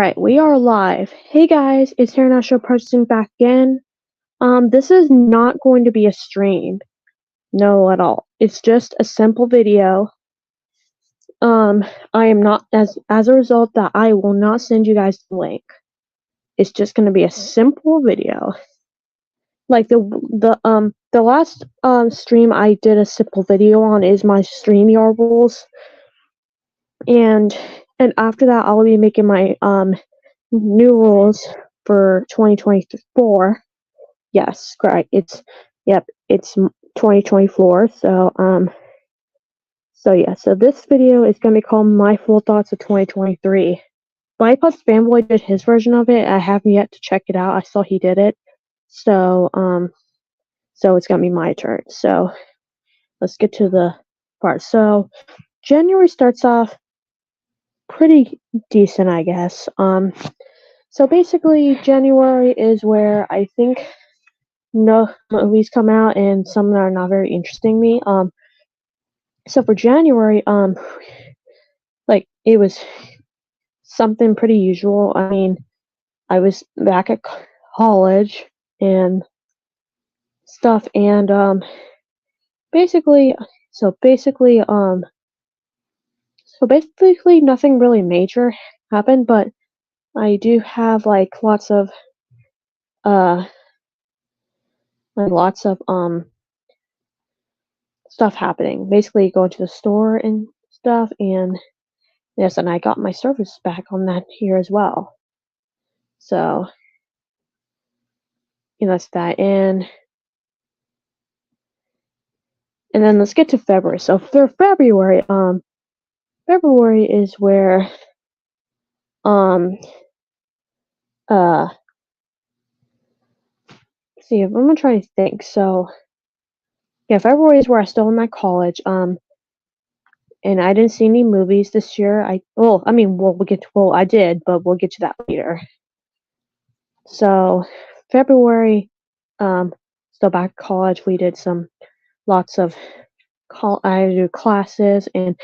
Alright, we are live. Hey guys, it's International Person back again. This is not going to be a stream. No, at all. It's just a simple video. I am not, as a result that I will not send you guys the link. It's just gonna be a simple video. Like the last, stream I did a simple video on is my StreamYard rules. And after that, I'll be making my, new rules for 2024. Yes, correct. It's 2024. So this video is gonna be called My Full Thoughts of 2023. Bipods Fanboy did his version of it. I haven't yet to check it out. I saw he did it. So it's gonna be my turn. So let's get to the part. So January starts off pretty decent, I guess. So basically January is where I think no movies come out and some that are not very interesting me. So for January, like it was something pretty usual. I mean, I was back at college and stuff, and basically, so basically, nothing really major happened, but I do have like lots of stuff happening. Basically, going to the store and stuff, and yes, and I got my service back on that here as well. So, that's that. And then let's get to February. So for February, February is where see, I'm gonna try to think. So yeah, February is where I still am at college. And I didn't see any movies this year. I did, but we'll get to that later. So February, still back at college, we did lots of I do classes and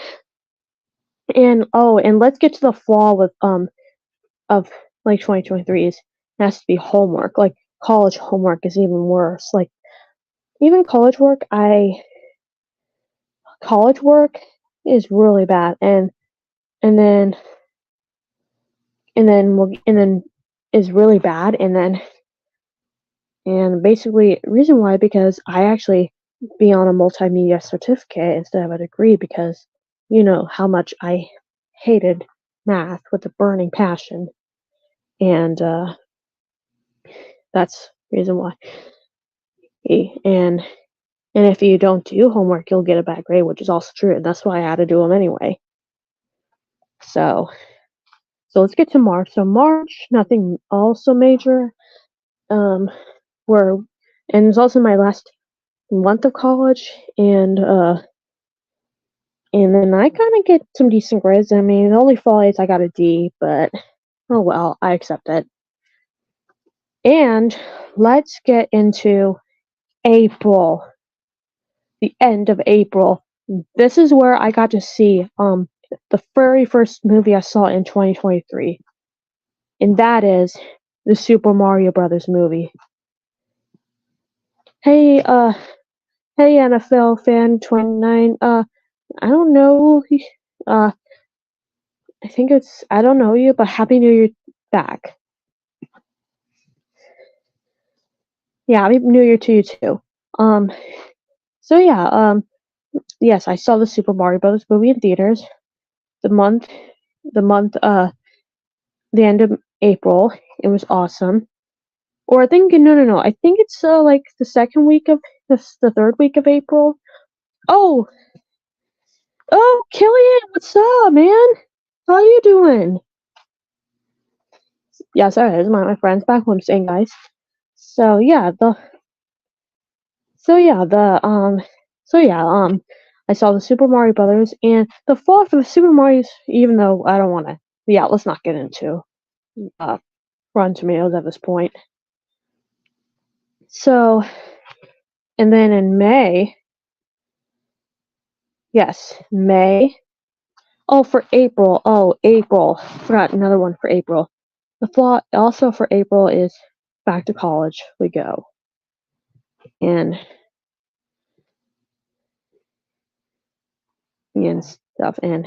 let's get to the flaw with of like 2023 is it has to be homework. Like college homework is even worse. Like even college work is really bad and then is really bad and basically reason why because I actually be on a multimedia certificate instead of a degree because you know how much I hated math with a burning passion and that's the reason why and if you don't do homework you'll get a bad grade, which is also true, and that's why I had to do them anyway. So let's get to March. So March, nothing also major. It's also my last month of college, and then I kind of get some decent grades. I mean, the only fault is I got a D, but oh well, I accept it. And let's get into April. The end of April. This is where I got to see the very first movie I saw in 2023, and that is the Super Mario Brothers movie. Hey NFL fan 29. I don't know. I think I don't know you, but Happy New Year back. Yeah, Happy New Year to you too. So yeah, yes, I saw the Super Mario Brothers movie in theaters. The end of April. It was awesome. Or I think no. I think it's like the second week of the third week of April. Oh, Killian, what's up, man? How you doing? Yeah, sorry, this is my friends back home saying guys. I saw the Super Mario Brothers and the fall for the Super Mario's, even though I don't wanna let's not get into Rotten Tomatoes at this point. So and then in May. Yes, May. Oh, for April. Oh, April. Forgot another one for April. The flaw also for April is back to college we go, and stuff, and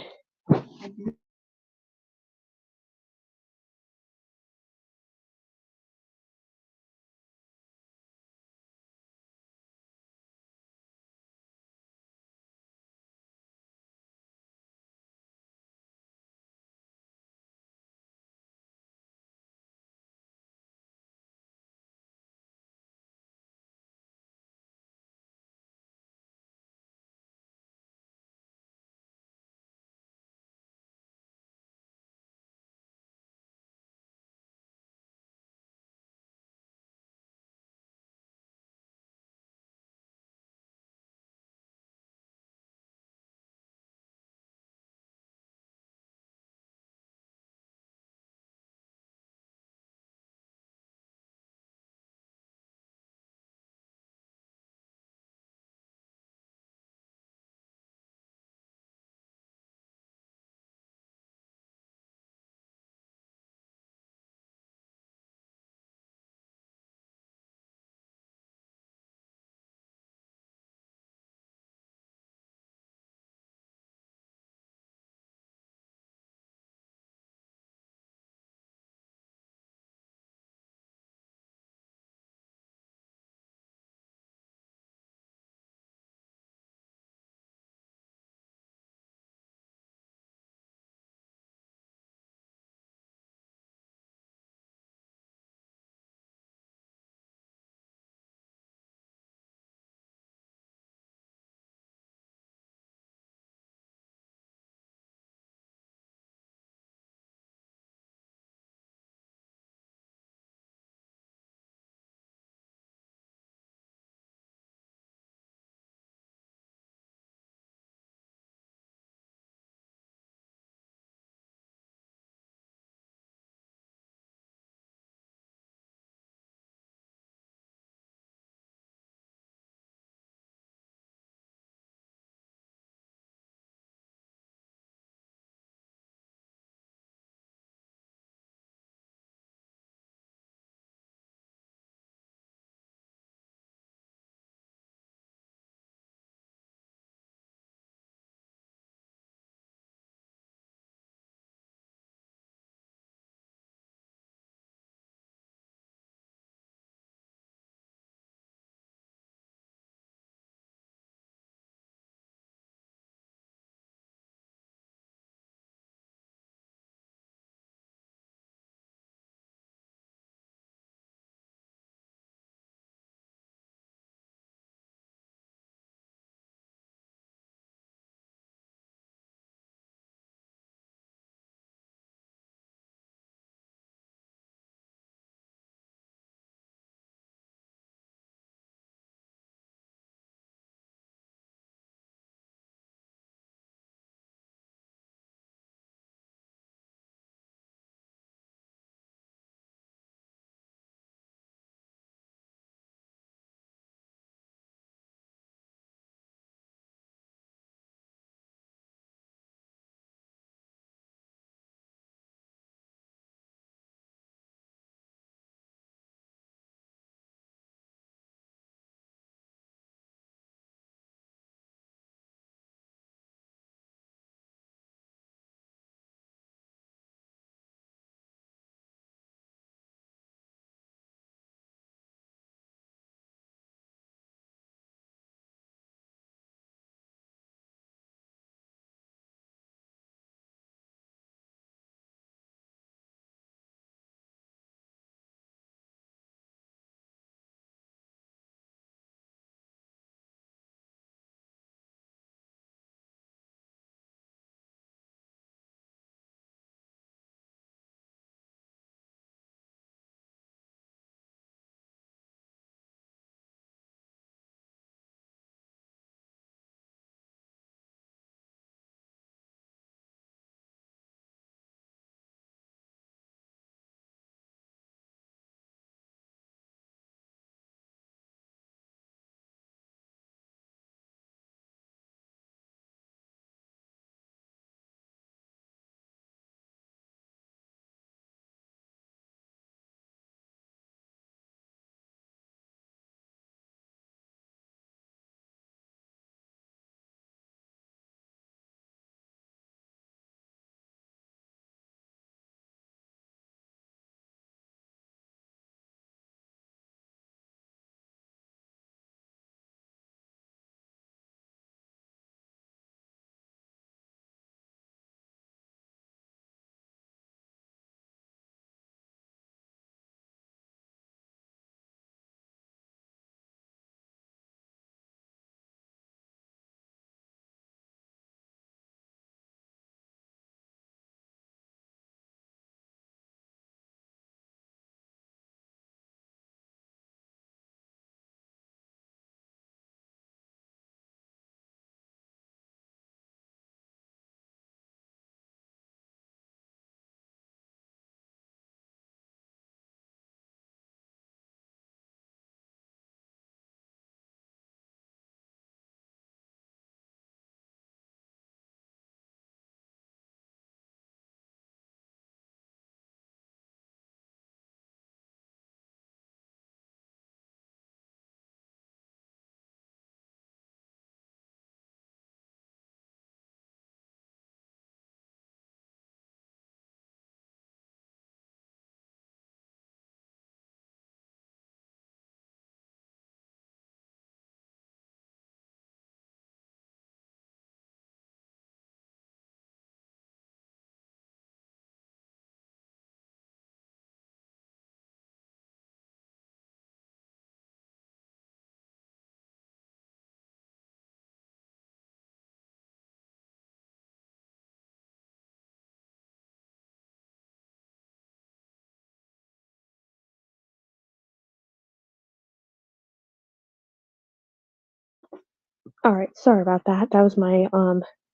Alright, sorry about that. That was my,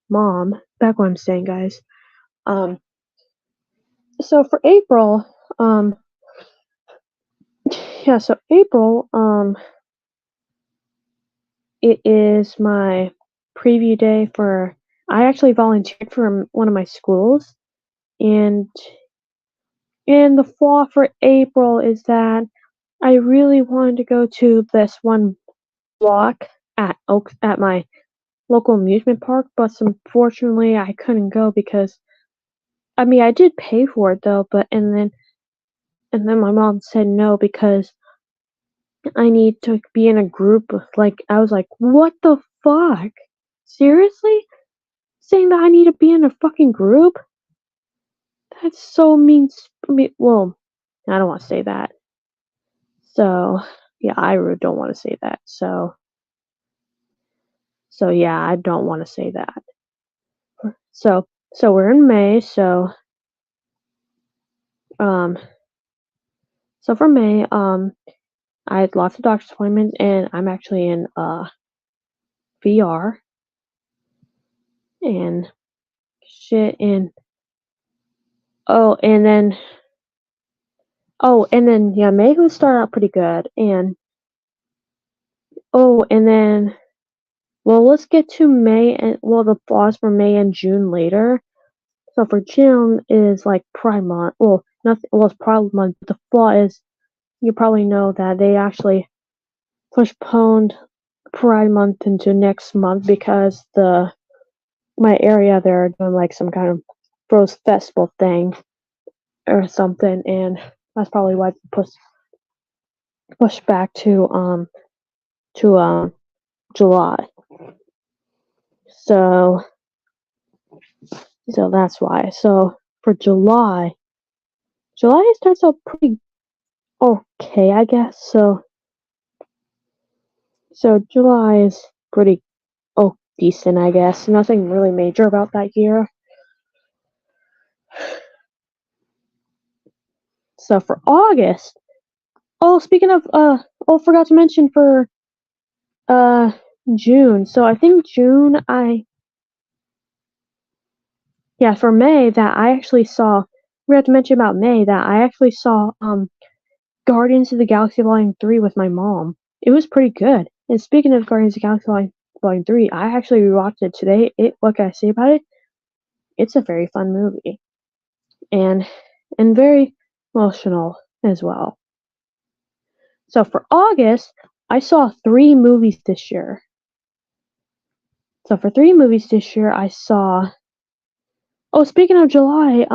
mom. Back what I'm saying, guys. Um, so for April, um yeah, so April, it is my preview day for I actually volunteered for one of my schools, and the flaw for April is that I really wanted to go to this one block at my local amusement park, but unfortunately I couldn't go because I mean I did pay for it though, but and then my mom said no because I need to be in a group of like I was like, what the fuck? Seriously? Saying that I need to be in a fucking group? That's so mean. Well, I don't want to say that. So, yeah, I really don't want to say that. So yeah, I don't want to say that. So, so we're in May. Um, so for May, I had lots of doctor's appointments, and I'm actually in VR and shit. And oh, and then yeah, May will start out pretty good, and and then well, let's get to May and the flaws for May and June later. So for June is like Pride Month. Well, nothing. Well, it's Pride Month. But the flaw is you probably know that they actually postponed Pride Month into next month because my area they're doing like some kind of Rose Festival thing or something, and that's probably why it's pushed back to July. So that's why. So for July starts out pretty okay, I guess. So July is pretty decent, I guess. Nothing really major about that year. So for August, speaking of forgot to mention for uh June. So I think for May that I actually saw we have to mention about May that I actually saw Guardians of the Galaxy Volume 3 with my mom. It was pretty good. And speaking of Guardians of the Galaxy Volume 3, I actually rewatched it today. What can I say about it? It's a very fun movie. And very emotional as well. So for August, I saw 3 movies this year. So for 3 movies this year, I saw speaking of July,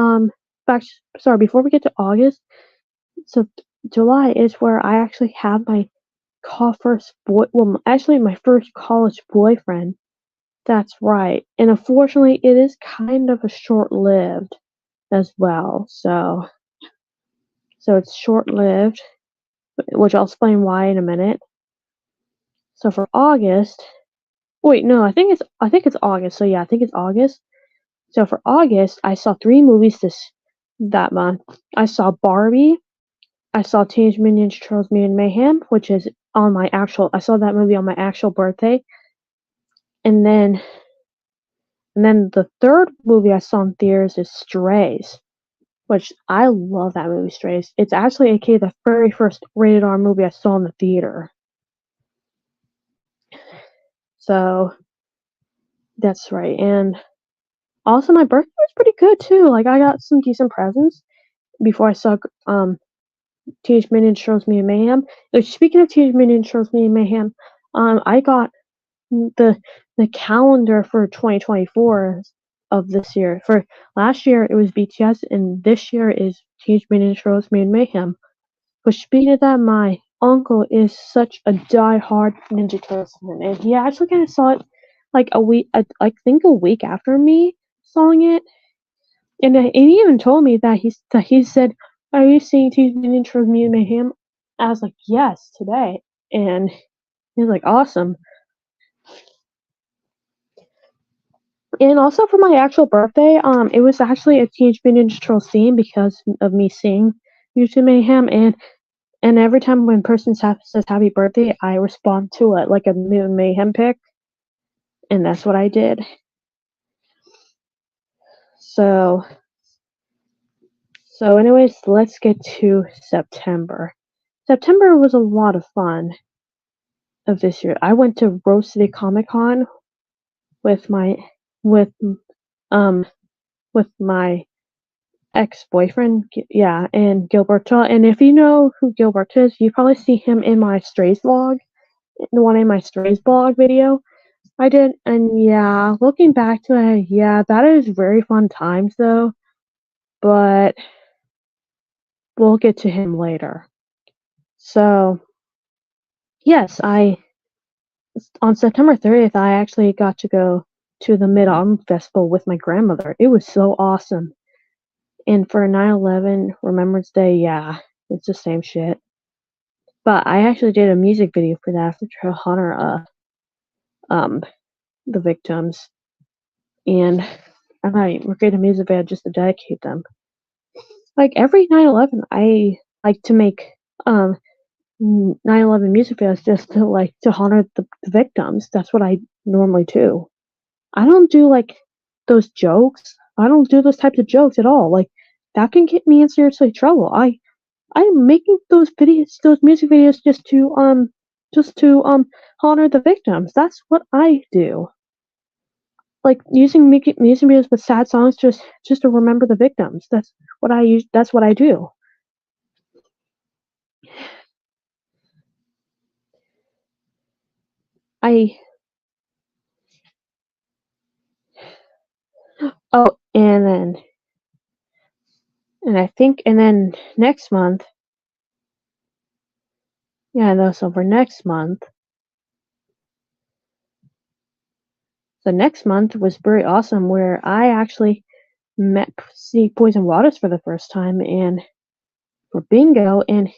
before we get to August, so July is where I actually have my my first college boyfriend. That's right. And unfortunately, it is kind of a short-lived as well. So it's short-lived, which I'll explain why in a minute. So for August, wait, no, I think it's August. So yeah, I think it's August. So for August, I saw 3 movies that month. I saw Barbie. I saw Teenage Mutant Ninja Turtles: Mutant Mayhem, which is I saw that movie on my actual birthday. And then the third movie I saw in theaters is Strays, which I love that movie, Strays. It's actually the very first rated R movie I saw in the theater. So that's right. And also my birthday was pretty good too. Like I got some decent presents before I saw Teenage Mutant Ninja Turtles: Mutant Mayhem. Speaking of Teenage Mutant Ninja Turtles: Mutant Mayhem, I got the calendar for 2024 of this year. For last year it was BTS, and this year is Teenage Mutant Ninja Turtles: Mutant Mayhem. But speaking of that, my uncle is such a die-hard Ninja Turtles fan, and he actually kind of saw it like a week, I think a week after me sawing it, and he even told me that he said, "Are you seeing Teenage Mutant Ninja Turtles: Mutant Mayhem?" I was like, "Yes, today," and he was like, "Awesome." And also for my actual birthday, it was actually a Teenage Mutant Ninja Turtles theme because of me seeing Mutant Mayhem, and every time when person says happy birthday, I respond to it like a Mutant Mayhem pic. and that's what I did. So anyways, let's get to September. September was a lot of fun of this year. I went to Rose City Comic Con with my with um with my ex-boyfriend, and Gilberto. And if you know who Gilberto is, you probably see him in my Strays vlog, the one in my Strays blog video I did. And yeah, looking back to it, yeah, that is very fun times though. But we'll get to him later. So yes, on September 30th, I actually got to go to the Mid-Autumn Festival with my grandmother. It was so awesome. And for 9/11 Remembrance Day, yeah, it's the same shit. But I actually did a music video for that to try to honor um the victims, and I recorded a music video just to dedicate them. Like every 9/11, I like to make 9/11 music videos just to honor the victims. That's what I normally do. I don't do like those jokes. I don't do those types of jokes at all. Like that can get me in seriously trouble. I'm making those videos, those music videos, just to honor the victims. That's what I do. Like using music videos with sad songs just to remember the victims. That's what I use. That's what I do. I oh, and then next month. Yeah, no, so for next month. The next month was very awesome, where I actually met Poison Waters for the first time, and for bingo. And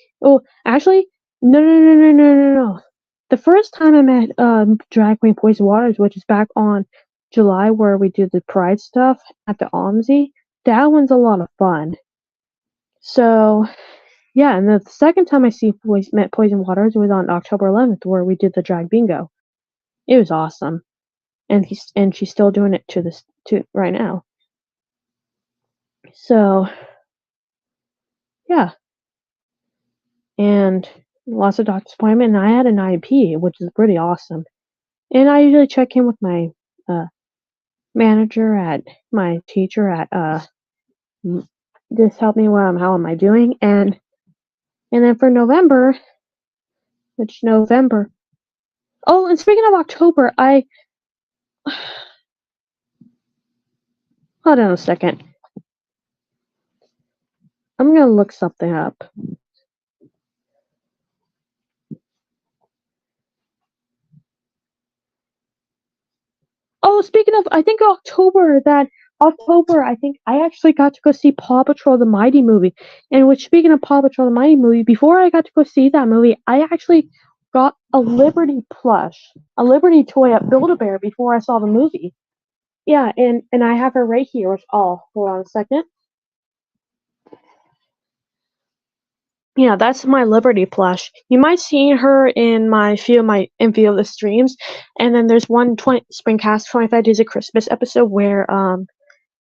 actually, no. The first time I met drag queen Poison Waters, which is back on July, where we did the Pride stuff at the OMSI. That one's a lot of fun. So yeah, and the second time I met Poison Waters was on October 11th, where we did the drag bingo. It was awesome, and she's still doing it to right now. So yeah, and lots of doctor's appointment, and I had an IEP, which is pretty awesome. And I usually check in with my my teacher at just help me how am I doing, and then for November, Oh, and speaking of October, hold on a second. I'm gonna look something up. Oh, speaking of, I think October, I think I actually got to go see Paw Patrol the Mighty movie. And speaking of Paw Patrol the Mighty movie, before I got to go see that movie, I actually got a Liberty plush, a Liberty toy at Build-A-Bear before I saw the movie. Yeah, and I have her right here. Hold on a second. Yeah, that's my Liberty plush. You might see her in a few of the streams, and then there's one Springcast 25 Days of Christmas episode where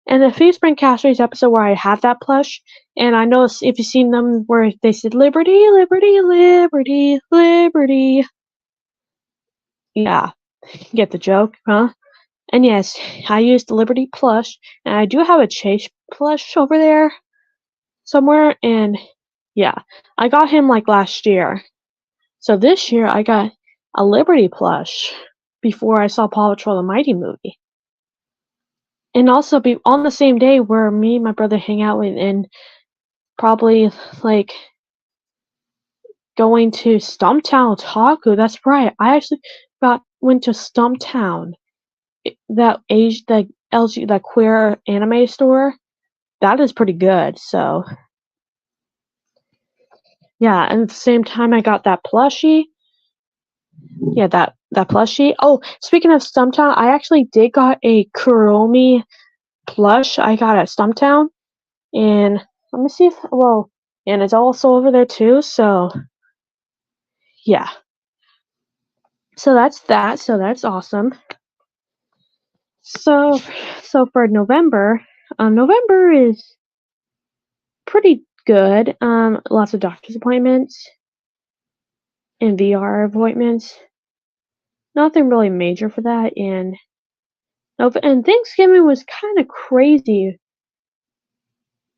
and a few Springcasters episode where I have that plush, and I know if you've seen them where they said Liberty, Liberty, Liberty, Liberty. Yeah, get the joke, huh? And yes, I used the Liberty plush, and I do have a Chase plush over there somewhere, and yeah, I got him like last year. So this year I got a Liberty plush before I saw Paw Patrol the Mighty movie. And also be on the same day where me and my brother hang out with, and probably like going to Stumptown Otaku. That's right. I actually went to Stumptown, that queer anime store. That is pretty good. So yeah, and at the same time I got that plushie. Yeah, that plushie. Oh, speaking of Stumptown, I actually did got a Kuromi plush I got at Stumptown, and let me see and it's also over there too. So yeah, so that's awesome. So, so for November, November is pretty good. Lots of doctor's appointments and VR appointments. Nothing really major for that. And Thanksgiving was kind of crazy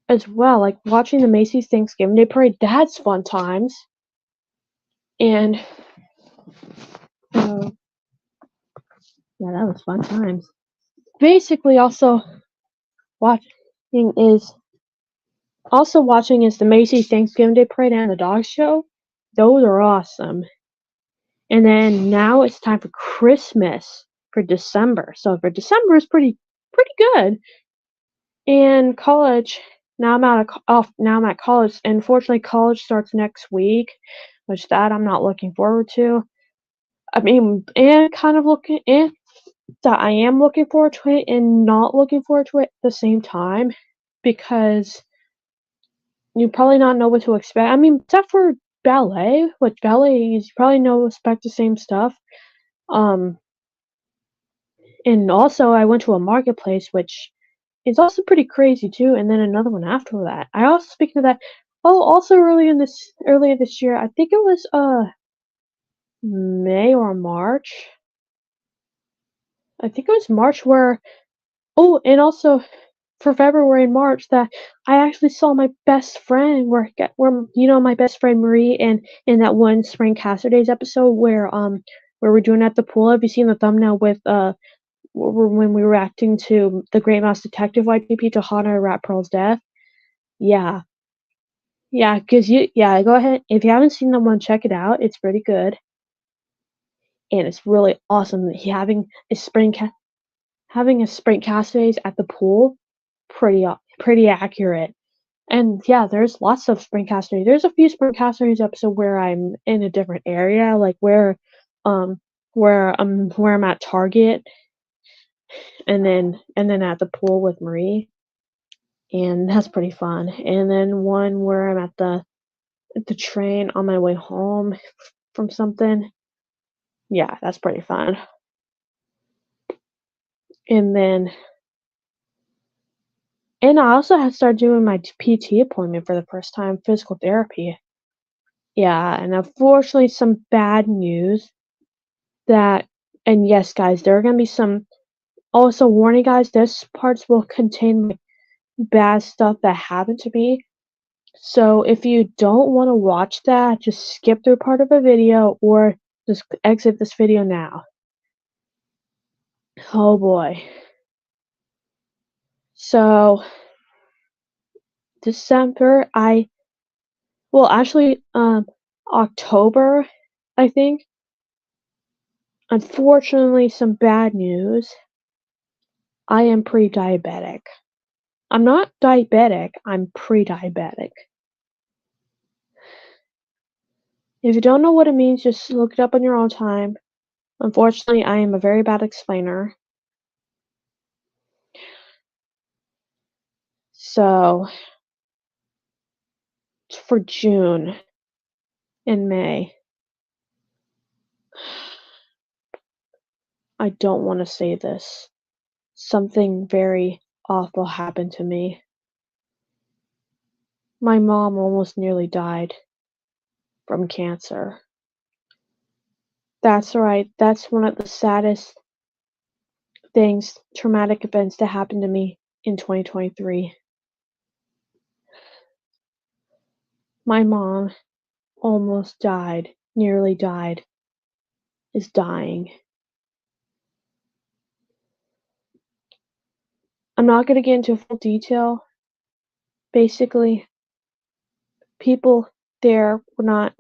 as well. Like watching the Macy's Thanksgiving Day Parade. That's fun times. And uh, yeah, that was fun times. Basically, watching is watching is the Macy's Thanksgiving Day Parade and the dog show. Those are awesome. And then now it's time for Christmas for December. So for December is pretty good. And college. Now I'm out of off. Now I'm at college. And fortunately, college starts next week, which that I'm not looking forward to. I mean, and kind of looking and that I am looking forward to it and not looking forward to it at the same time because you probably not know what to expect. I mean, except for ballet, which ballet is you probably know expect the same stuff. Um, and also I went to a marketplace, which is also pretty crazy too. And then another one after that. I also speaking of that. Oh, also earlier this year, I think it was May or March. I think it was March where. Oh, and also for February and March that I actually saw my best friend where my best friend Marie and in that one Spring Castle Days episode where we're doing at the pool. Have you seen the thumbnail with when we were reacting to the Great Mouse Detective YTP to Hana Rat Pearl's death? Yeah. Yeah, go ahead. If you haven't seen that one, check it out. It's pretty good. And it's really awesome that having a Spring Castle Days at the pool, pretty accurate. And yeah, there's lots of spring casters. There's a few spring casters episode where I'm in a different area, like um, where I'm at Target, and then at the pool with Marie, and that's pretty fun. And then one where I'm at the train on my way home from something. Yeah, that's pretty fun. And then and I also had started doing my PT appointment for the first time, physical therapy. Yeah, and unfortunately, some bad news. That and yes, guys, there are gonna be some also warning, guys, this parts will contain like bad stuff that happened to me. So if you don't want to watch that, just skip through part of the video or just exit this video now. Oh boy. So December, actually October, I think. Unfortunately, some bad news. I am pre-diabetic. I'm not diabetic, I'm pre-diabetic. If you don't know what it means, just look it up on your own time. Unfortunately, I am a very bad explainer. So, for June and May, I don't want to say this. Something very awful happened to me. My mom almost nearly died from cancer. That's right, that's one of the saddest things, traumatic events that happened to me in 2023. My mom almost died, nearly died, is dying. I'm not going to get into full detail. Basically, people there were not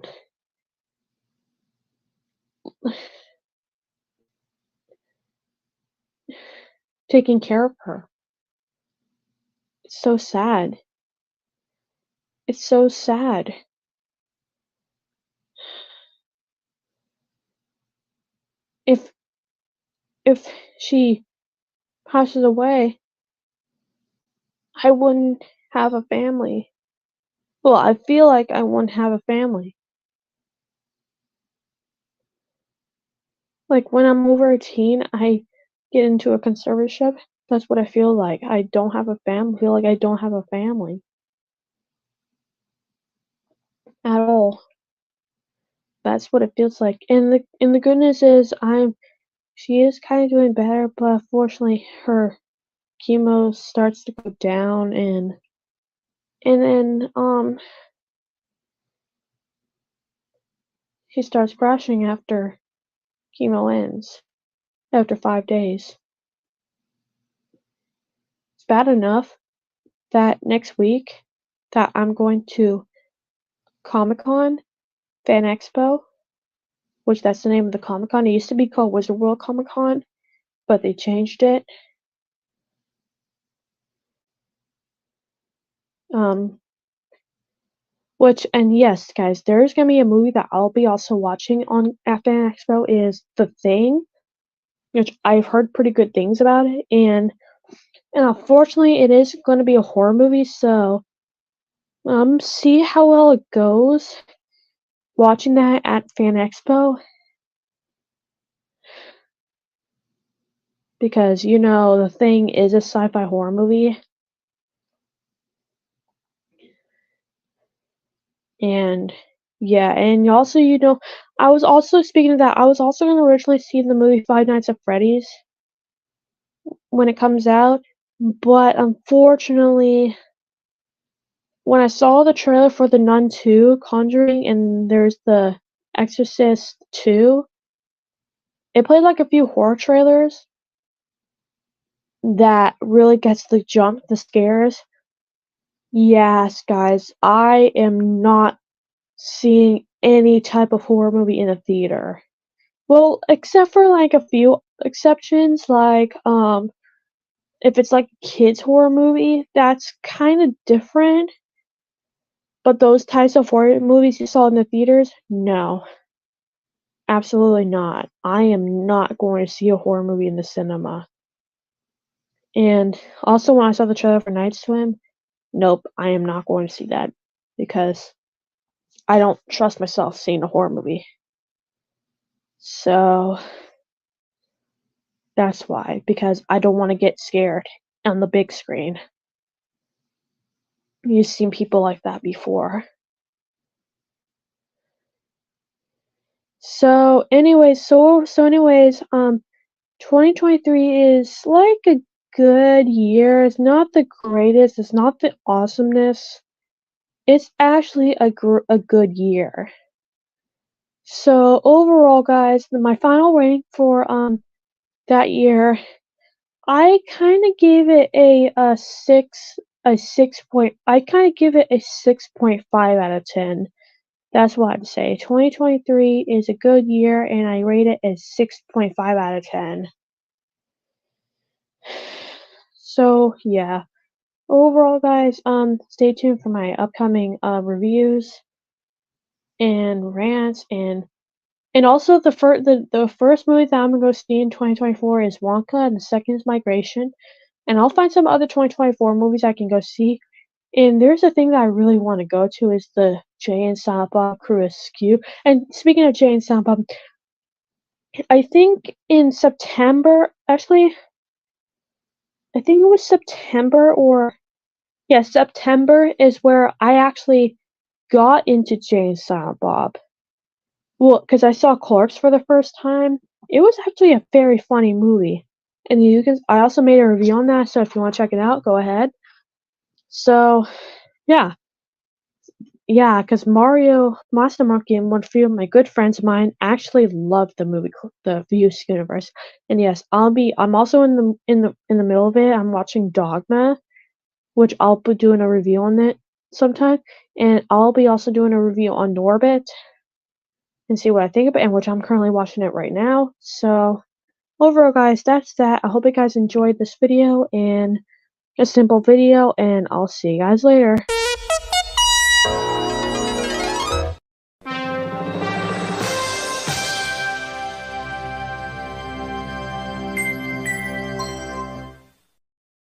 taking care of her. It's so sad. It's so sad. If if she passes away, I wouldn't have a family. Well, I feel like I wouldn't have a family. Like when I'm over 18, get into a conservatorship. That's what I feel like. I don't have a family. I feel like I don't have a family at all. That's what it feels like. And the good news is she is kind of doing better, but unfortunately her chemo starts to go down, and then she starts crashing after chemo ends, after 5 days. It's bad enough that next week that I'm going to Comic-Con Fan Expo, which that's the name of the Comic-Con. It used to be called Wizard World Comic-Con, but they changed it. And yes, guys, there's gonna be a movie that I'll be also watching at Fan Expo is The Thing, which I've heard pretty good things about it, and unfortunately it is gonna be a horror movie, so see how well it goes watching that at Fan Expo, because The Thing is a sci-fi horror movie. And yeah, and also, I was also, speaking of that, I was also gonna originally see the movie Five Nights at Freddy's when it comes out, but unfortunately, when I saw the trailer for The Nun 2, Conjuring, and there's The Exorcist 2, it played like a few horror trailers that really gets the scares. Yes, guys, I am not seeing any type of horror movie in a theater. Well, except for like a few exceptions, like if it's like a kids horror movie, that's kind of different. But those types of horror movies you saw in the theaters, no, absolutely not. I am not going to see a horror movie in the cinema. And also, when I saw the trailer for Night Swim, nope, I am not going to see that because I don't trust myself seeing a horror movie. So that's why, because I don't want to get scared on the big screen. You've seen people like that before. So anyways, 2023 is like a good year. It's not the greatest, it's not the awesomeness. It's actually a good year. So overall, guys, my final rank for that year, I kind of gave it a 6 point. I kind of give it a 6.5 out of 10. That's what I'd say. 2023 is a good year, and I rate it as 6.5 out of 10. So yeah, overall, guys, stay tuned for my upcoming reviews and rants, and also the first movie that I'm gonna go see in 2024 is Wonka, and the second is Migration, and I'll find some other 2024 movies I can go see. And there's a thing that I really want to go to is the Jay and Silent Bob Crew Askew. And speaking of Jay and Silent Bob, I think in September, actually, I think it was September September is where I actually got into Jay and Silent Bob. Well, because I saw Corpse for the first time. It was actually a very funny movie. And I also made a review on that, so if you want to check it out, go ahead. So, yeah. Yeah, because Mario Master Monkey and one few of my good friends of mine actually loved the movie, the Views universe. And yes, I'm also in the middle of it. I'm watching Dogma, which I'll be doing a review on it sometime, and I'll be also doing a review on Norbit and see what I think of it, and which I'm currently watching it right now. So overall, guys, that's that. I hope you guys enjoyed this video, and a simple video, and I'll see you guys later.